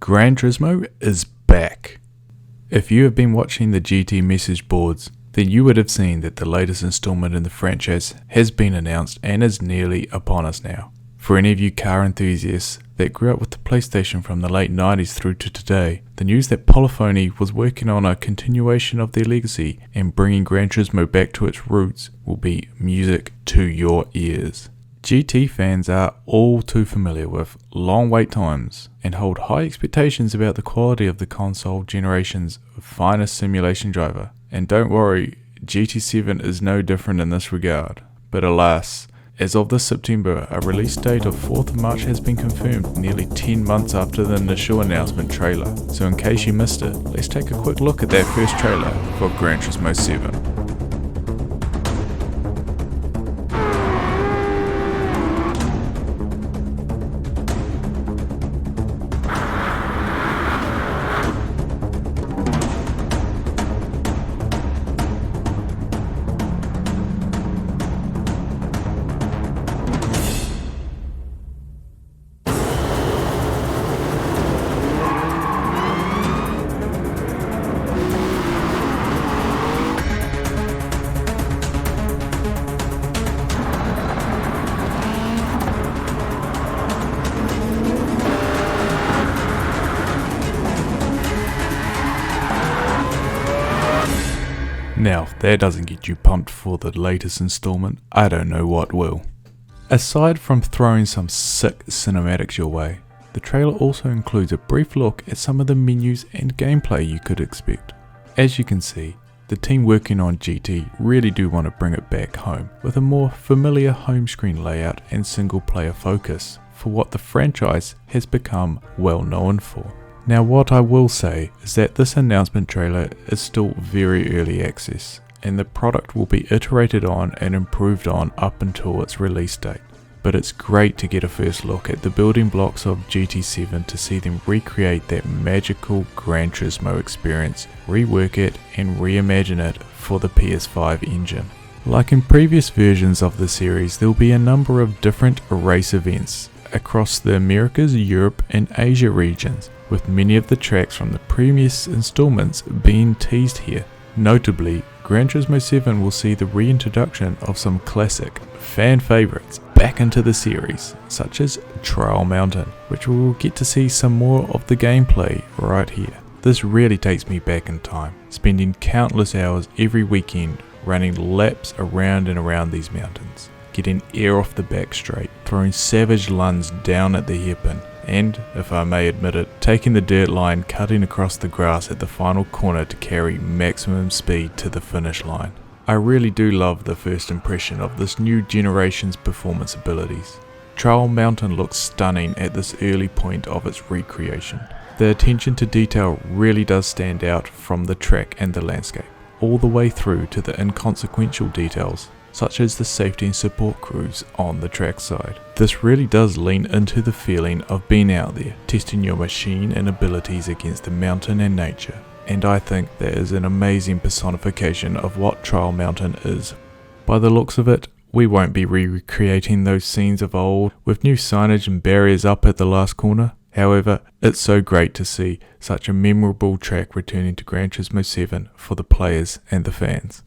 Gran Turismo is back. If you have been watching the GT message boards, then you would have seen that the latest installment in the franchise has been announced and is nearly upon us now. For any of you car enthusiasts that grew up with the PlayStation from the late 90s through to today, the news that Polyphony was working on a continuation of their legacy and bringing Gran Turismo back to its roots will be music to your ears. GT fans are all too familiar with long wait times and hold high expectations about the quality of the console generation's finest simulation driver. And don't worry, GT7 is no different in this regard. But alas, as of this September, a release date of 4th of March has been confirmed nearly 10 months after the initial announcement trailer. So in case you missed it, let's take a quick look at that first trailer for Gran Turismo 7. Now, if that doesn't get you pumped for the latest installment, I don't know what will. Aside from throwing some sick cinematics your way, the trailer also includes a brief look at some of the menus and gameplay you could expect. As you can see, the team working on GT really do want to bring it back home with a more familiar home screen layout and single player focus for what the franchise has become well known for. Now what I will say is that this announcement trailer is still very early access, and the product will be iterated on and improved on up until its release date. But it's great to get a first look at the building blocks of GT7 to see them recreate that magical Gran Turismo experience, rework it and reimagine it for the PS5 engine. Like in previous versions of the series, there will be a number of different race events across the Americas, Europe and Asia regions, with many of the tracks from the previous installments being teased here. Notably, Gran Turismo 7 will see the reintroduction of some classic fan favourites back into the series, such as Trial Mountain, which we will get to see some more of the gameplay right here. This really takes me back in time, spending countless hours every weekend running laps around and around these mountains, getting air off the back straight, throwing savage lunges down at the hairpin, and, if I may admit it, taking the dirt line cutting across the grass at the final corner to carry maximum speed to the finish line. I really do love the first impression of this new generation's performance abilities. Trial Mountain looks stunning at this early point of its recreation. The attention to detail really does stand out from the track and the landscape, all the way through to the inconsequential details, such as the safety and support crews on the track side. This really does lean into the feeling of being out there, testing your machine and abilities against the mountain and nature, and I think that is an amazing personification of what Trial Mountain is. By the looks of it, we won't be recreating those scenes of old with new signage and barriers up at the last corner. However, it's so great to see such a memorable track returning to Gran Turismo 7 for the players and the fans.